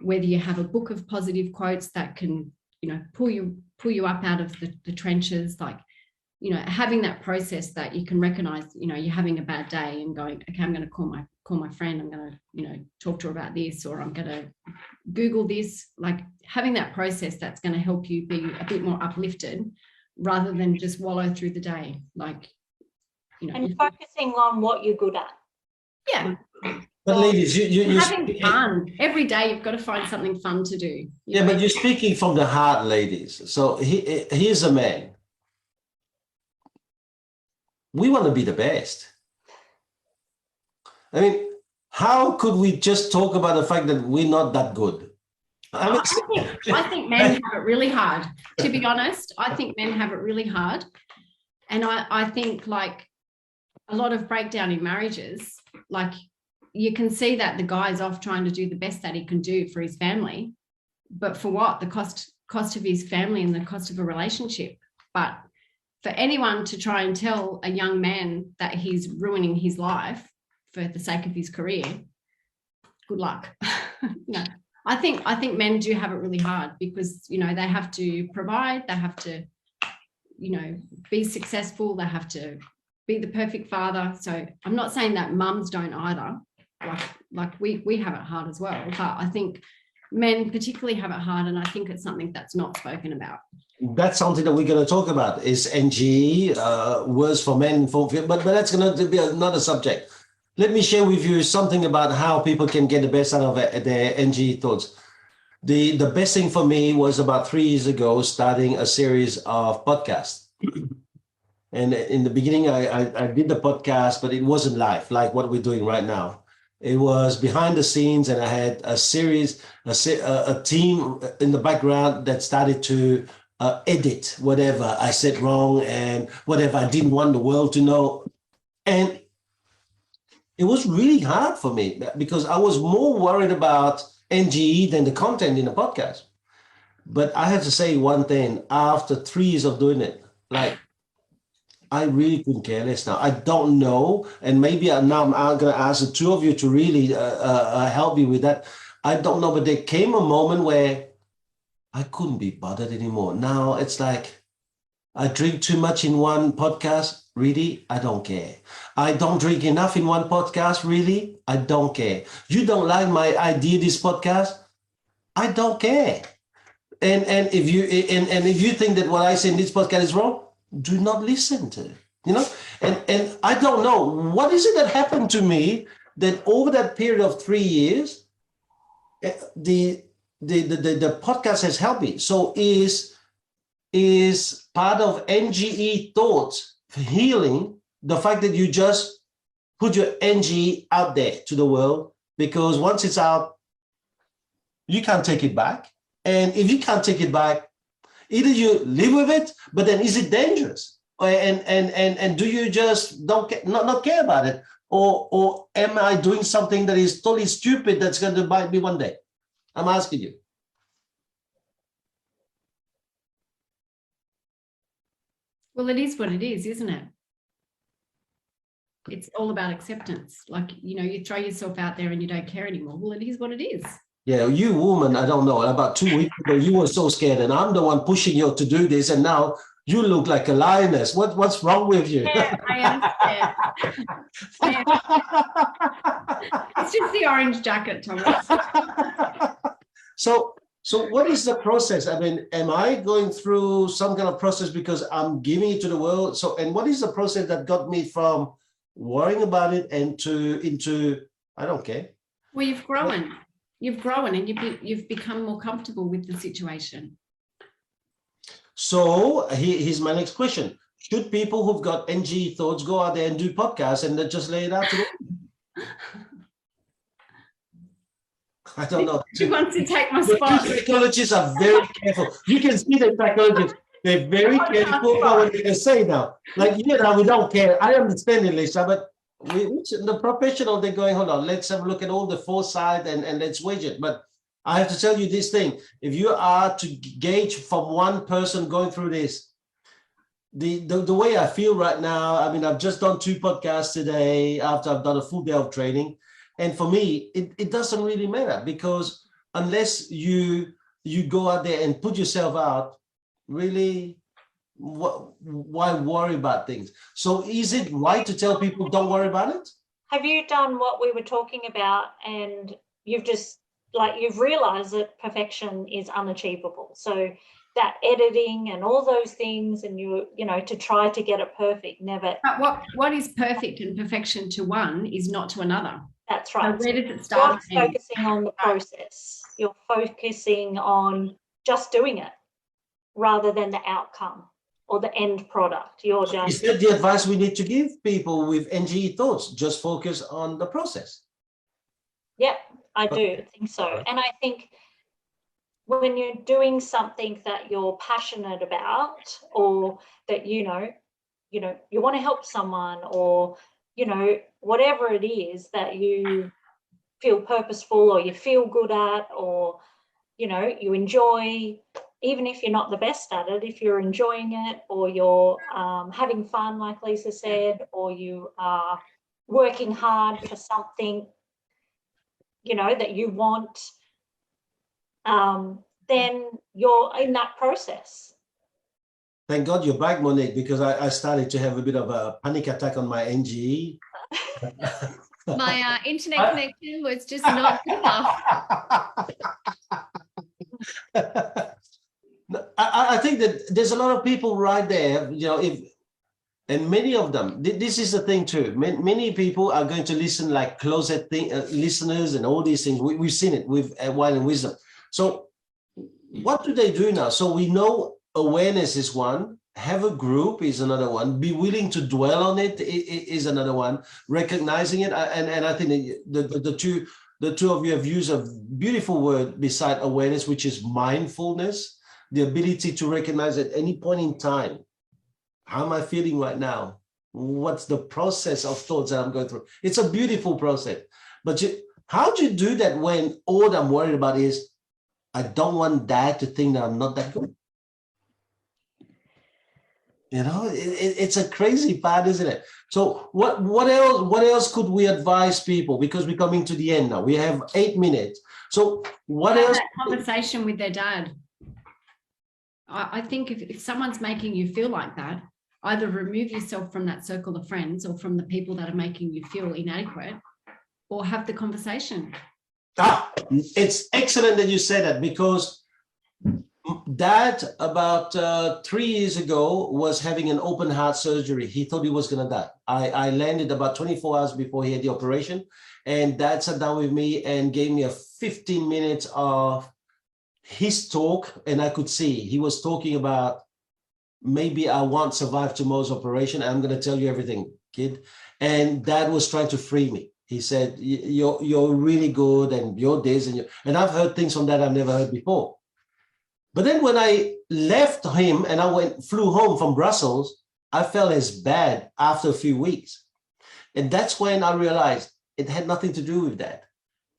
whether you have a book of positive quotes that can, you know, pull you up out of the trenches, like, you know, having that process that you can recognize, you know, you're having a bad day and going, okay, I'm going to call my friend, I'm going to, you know, talk to her about this, or I'm going to Google this, like having that process that's going to help you be a bit more uplifted rather than just wallow through the day, like, you know. And focusing on what you're good at. Yeah. But ladies, you're having fun. Every day you've got to find something fun to do. Yeah, but you're speaking from the heart, ladies. So here's a man. We want to be the best. I mean, how could we just talk about the fact that we're not that good? I think men have it really hard. To be honest, I think men have it really hard. And I think like a lot of breakdown in marriages, like you can see that the guy's off trying to do the best that he can do for his family. but for what? The cost of his family and the cost of a relationship. But for anyone to try and tell a young man that he's ruining his life for the sake of his career, good luck. No, I think men do have it really hard because, you know, they have to provide, they have to, you know, be successful, they have to be the perfect father. So I'm not saying that mums don't either. Like we have it hard as well, but I think men particularly have it hard, and I think it's something that's not spoken about. That's something that we're going to talk about is NGE, words for men, but that's going to be another subject. Let me share with you something about how people can get the best out of their NGE thoughts. The best thing for me was about 3 years ago, starting a series of podcasts. And in the beginning, I did the podcast, but it wasn't live like what we're doing right now. It was behind the scenes, and I had a series, a team in the background that started to edit whatever I said wrong and whatever I didn't want the world to know. And it was really hard for me because I was more worried about NGE than the content in the podcast. But I have to say one thing, after 3 years of doing it, like, I really couldn't care less now. I don't know. And maybe now I'm going to ask the two of you to really help me with that. I don't know, but there came a moment where I couldn't be bothered anymore. Now it's like I drink too much in one podcast. Really? I don't care. I don't drink enough in one podcast. Really? I don't care. You don't like my idea, this podcast? I don't care. And if you think that what I say in this podcast is wrong, do not listen to it, you know? And I don't know, what is it that happened to me that over that period of 3 years, the podcast has helped me. So is part of NGE thoughts for healing the fact that you just put your NGE out there to the world, because once it's out, you can't take it back. And if you can't take it back, either you live with it, but then is it dangerous? And do you just not care about it? Or am I doing something that is totally stupid that's going to bite me one day? I'm asking you. Well, it is what it is, isn't it? It's all about acceptance. Like, you know, you throw yourself out there and you don't care anymore. Well, it is what it is. Yeah, you woman, I don't know, about 2 weeks ago, you were so scared, and I'm the one pushing you to do this, and now you look like a lioness. What's wrong with you? Yeah, I am scared. It's just the orange jacket, Thomas. So what is the process? I mean, am I going through some kind of process because I'm giving it to the world? So, and what is the process that got me from worrying about it and into I don't care? Well, you've grown. You've grown and you've become more comfortable with the situation. So here's my next question. Should people who've got NGE thoughts go out there and do podcasts and then just lay it out to them? I don't know. Who wants to take my spot? The psychologists are very careful. You can see the psychologists. They're very careful about what they can say now. Like, you know, we don't care. I understand it, Lisa, but the professional, they're going, hold on, let's have a look at all the foresight and let's wage it. But I have to tell you this thing. If you are to gauge from one person going through this, the way I feel right now, I mean, I've just done 2 podcasts today after I've done a full day of training. And for me, it doesn't really matter, because unless you go out there and put yourself out, really, why worry about things? So is it right to tell people don't worry about it? Have you done what we were talking about, and you've just, like, you've realized that perfection is unachievable? So that editing and all those things, and you know, to try to get it perfect, never. But what is perfect and perfection to one is not to another. That's right. So where does it start? You're focusing on the process. You're focusing on just doing it rather than the outcome or the end product. You're just. Is that the advice we need to give people with NGE thoughts? Just focus on the process. Yep, I do think so. And I think when you're doing something that you're passionate about, or that you know you want to help someone, or whatever it is that you feel purposeful or you feel good at, or you know, you enjoy, even if you're not the best at it, if you're enjoying it, or you're having fun, like Lisa said, or you are working hard for something, you know, that you want, then you're in that process. Thank God you're back, Monique, because I started to have a bit of a panic attack on my NGE. My internet connection was just not good enough. I think that there's a lot of people right there, you know, and many of them, this is the thing too, many people are going to listen like closet listeners and all these things. We've seen it with Wine and Wisdom. So what do they do now? So we know awareness is one, have a group is another one, be willing to dwell on it is another one, recognizing it. And I think the two of you have used a beautiful word beside awareness, which is mindfulness, the ability to recognize at any point in time, how am I feeling right now? What's the process of thoughts that I'm going through? It's a beautiful process. But how do you do that when all I'm worried about is, I don't want Dad to think that I'm not that good? You know, it's a crazy part, isn't it? So what else could we advise people? Because we're coming to the end now. We have 8 minutes. So what else? That conversation with their dad. I think if someone's making you feel like that, either remove yourself from that circle of friends or from the people that are making you feel inadequate, or have the conversation. It's excellent that you said that, because Dad, about 3 years ago, was having an open heart surgery. He thought he was going to die. I landed about 24 hours before he had the operation, and Dad sat down with me and gave me a 15 minutes of his talk, and I could see he was talking about, maybe I won't survive tomorrow's operation. I'm going to tell you everything, kid. And Dad was trying to free me. He said, you're really good, and you're this, and I've heard things from that I've never heard before. But then when I left him and I flew home from Brussels, I felt as bad after a few weeks. And that's when I realized it had nothing to do with that.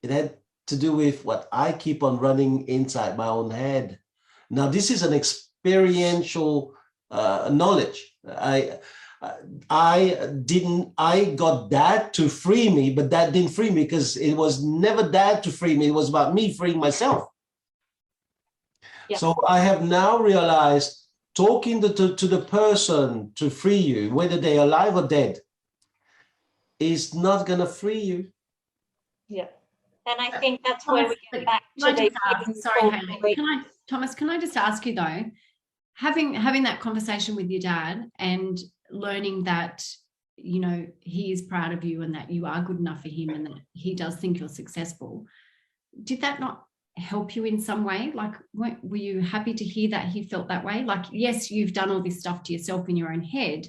It had to do with what I keep on running inside my own head. Now, this is an experiential knowledge. I got Dad to free me, but Dad didn't free me, because it was never Dad to free me. It was about me freeing myself. Yeah. So I have now realized talking to the person to free you, whether they're alive or dead, is not going to free you. Yeah. And I think that's where we get back to the... Sorry, Hayley. Thomas, can I just ask you though, having that conversation with your dad and learning that, you know, he is proud of you and that you are good enough for him and that he does think you're successful, did that not help you in some way? Like, were you happy to hear that he felt that way? Like, yes, you've done all this stuff to yourself in your own head,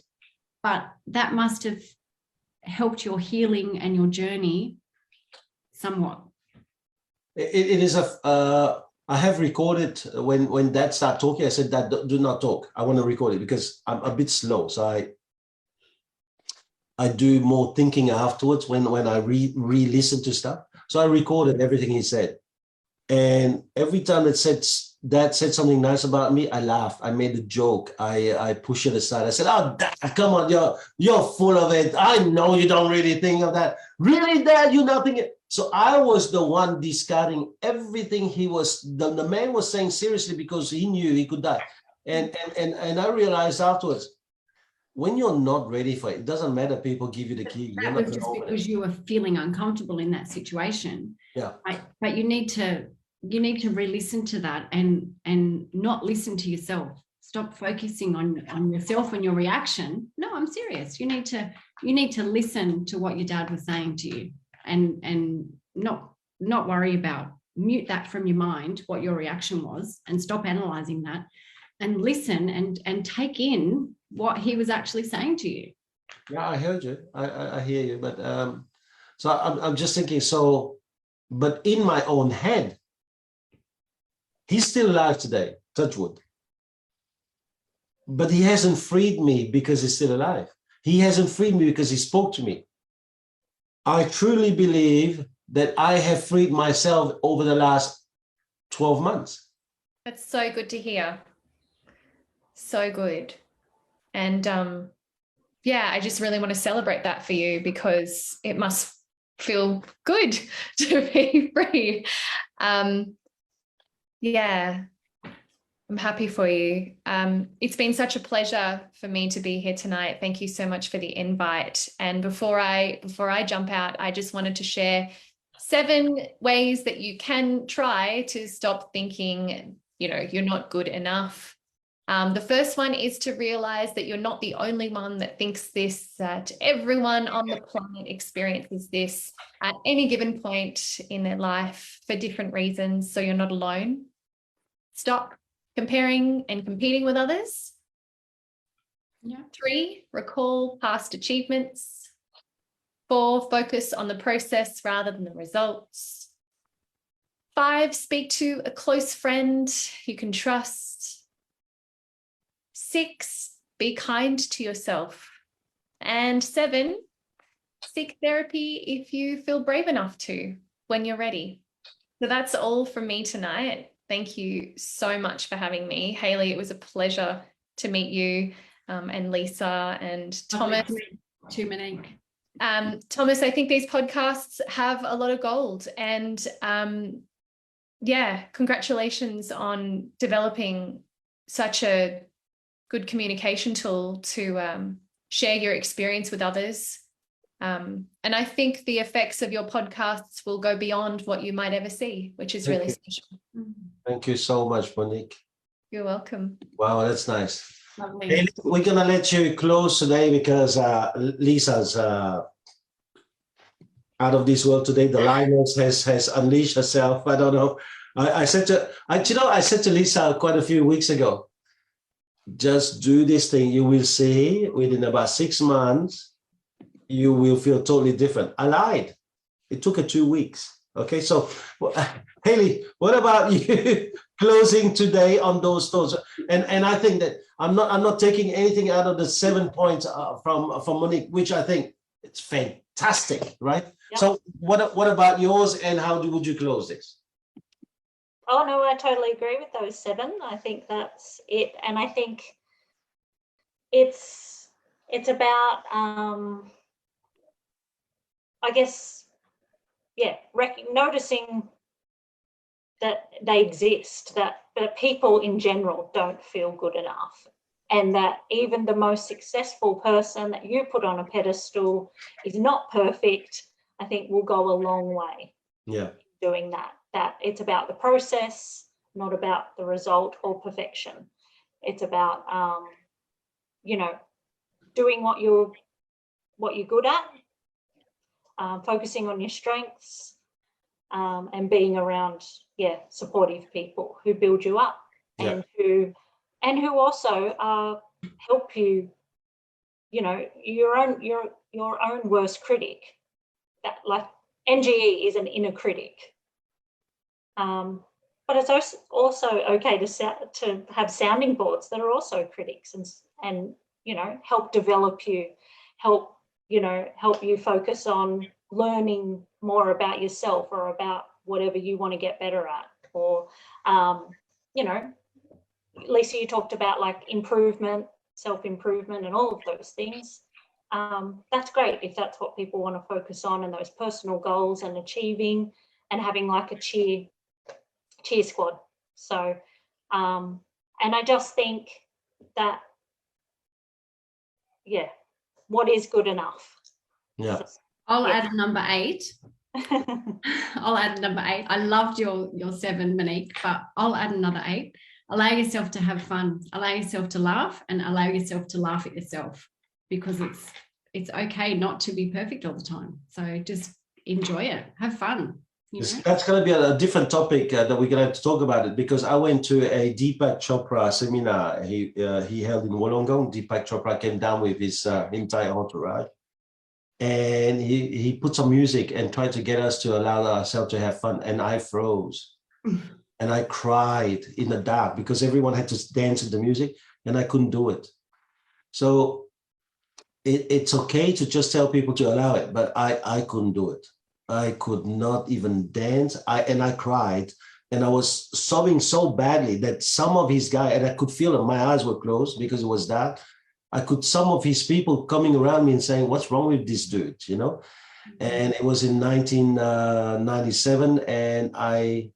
but that must have helped your healing and your journey somewhat. It is I have recorded when Dad started talking. I said, Dad, do not talk. I want to record it because I'm a bit slow. So I do more thinking afterwards when I re-listen to stuff. So I recorded everything he said. And every time Dad said something nice about me, I laughed. I made a joke. I pushed it aside. I said, "Oh, Dad, come on, you're full of it. I know you don't really think of that. Really, Dad, you're not thinking." So I was the one discarding everything the man was saying seriously, because he knew he could die. And I realized afterwards, when you're not ready for it, it doesn't matter. People give you the key. That was just because you were feeling uncomfortable in that situation. Yeah. But you need to re-listen to that and not listen to yourself. Stop focusing on yourself and your reaction. No, I'm serious. You need to listen to what your dad was saying to you and not worry about, mute that from your mind, what your reaction was, and stop analyzing that and listen and take in what he was actually saying to you. Yeah, I heard you. I hear you. But so I'm just thinking, but in my own head, he's still alive today, touch wood. But he hasn't freed me because he's still alive. He hasn't freed me because he spoke to me. I truly believe that I have freed myself over the last 12 months. That's so good to hear. So good. And yeah, I just really want to celebrate that for you, because it must feel good to be free. Yeah, I'm happy for you. It's been such a pleasure for me to be here tonight. Thank you so much for the invite. And before I jump out, I just wanted to share 7 ways that you can try to stop thinking, you're not good enough. The first one is to realize that you're not the only one that thinks this, that everyone on the planet experiences this at any given point in their life for different reasons. So you're not alone. Stop comparing and competing with others. Yeah. 3, recall past achievements. 4, focus on the process rather than the results. 5, speak to a close friend you can trust. 6, be kind to yourself. And 7, seek therapy if you feel brave enough to, when you're ready. So that's all from me tonight. Thank you so much for having me. Hayley, it was a pleasure to meet you, and Lisa and Thomas. To Monique. Thomas, I think these podcasts have a lot of gold, and yeah, congratulations on developing such a good communication tool to share your experience with others. And I think the effects of your podcasts will go beyond what you might ever see, which is really special. Thank you so much, Monique. You're welcome. Wow, that's nice. Lovely. Hey, we're going to let you close today because Lisa's out of this world today. The lioness has unleashed herself. I don't know. I said to Lisa quite a few weeks ago, just do this thing. You will see within about 6 months, you will feel totally different. I lied. It took her 2 weeks. Okay, so Hayley, what about you closing today on those thoughts? And I think that I'm not taking anything out of the 7 points from Monique, which I think it's fantastic, right? Yep. So what about yours, and how would you close this? Oh no, I totally agree with those 7. I think that's it, and I think it's about I guess, yeah, noticing that they exist, that people in general don't feel good enough, and that even the most successful person that you put on a pedestal is not perfect. I think will go a long way. Yeah, doing that it's about the process, not about the result or perfection. It's about doing what you're good at, focusing on your strengths, and being around supportive people who build you up, and who also help you, your own worst critic. That, like, NGE is an inner critic, but it's also okay to have sounding boards that are also critics, and help develop you, help you focus on learning more about yourself or about whatever you want to get better at. Or Lisa, you talked about like improvement, self-improvement, and all of those things. That's great if that's what people want to focus on, and those personal goals and achieving and having like a cheer squad. So and I just think that what is good enough? Yeah. I'll add number 8. I'll add number 8. I loved your 7, Monique, but I'll add another 8. Allow yourself to have fun, allow yourself to laugh, and allow yourself to laugh at yourself, because it's okay not to be perfect all the time. So just enjoy it, have fun. That's going to be a different topic that we're going to have to talk about it, because I went to a Deepak Chopra seminar he held in Wollongong. Deepak Chopra came down with his entire entourage, and he put some music and tried to get us to allow ourselves to have fun, and I froze. And I cried in the dark because everyone had to dance to the music and I couldn't do it. So it's okay to just tell people to allow it, but I couldn't do it. I could not even dance. I cried and I was sobbing so badly that some of his guys, and I could feel it, my eyes were closed because it was dark. Some of his people coming around me and saying, what's wrong with this dude, you know? And it was in 1997, and I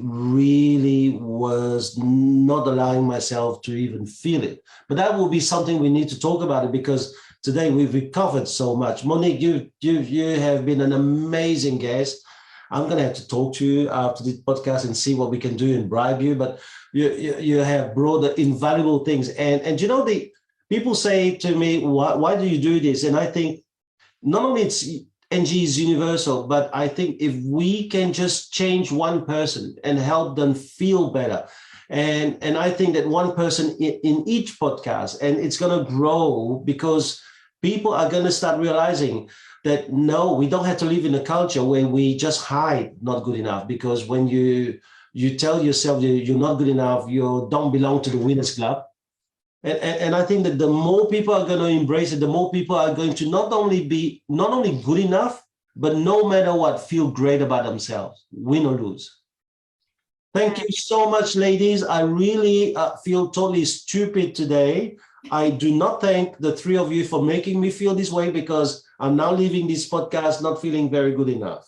really was not allowing myself to even feel it. But that will be something we need to talk about it, because today we've recovered so much. Monique, you have been an amazing guest. I'm going to have to talk to you after this podcast and see what we can do and bribe you. But you have brought the invaluable things. And you know, the people say to me, why do you do this? And I think not only it's NGE is universal, but I think if we can just change one person and help them feel better. And I think that one person in each podcast, and it's going to grow, because people are going to start realizing that, no, we don't have to live in a culture where we just hide not good enough, because when you tell yourself you're not good enough, you don't belong to the winners club. And I think that the more people are going to embrace it, the more people are going to not only good enough, but no matter what, feel great about themselves, win or lose. Thank you so much, ladies. I really feel totally stupid today. I do not thank the three of you for making me feel this way, because I'm now leaving this podcast not feeling very good enough.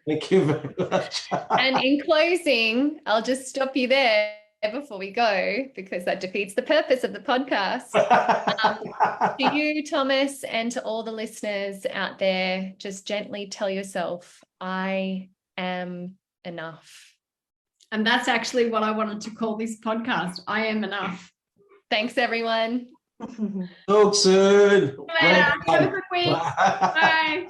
Thank you very much. And in closing, I'll just stop you there before we go, because that defeats the purpose of the podcast. To you, Thomas, and to all the listeners out there, just gently tell yourself, I am enough. And that's actually what I wanted to call this podcast. I am enough. Thanks, everyone. Talk soon. Have a good week. Bye.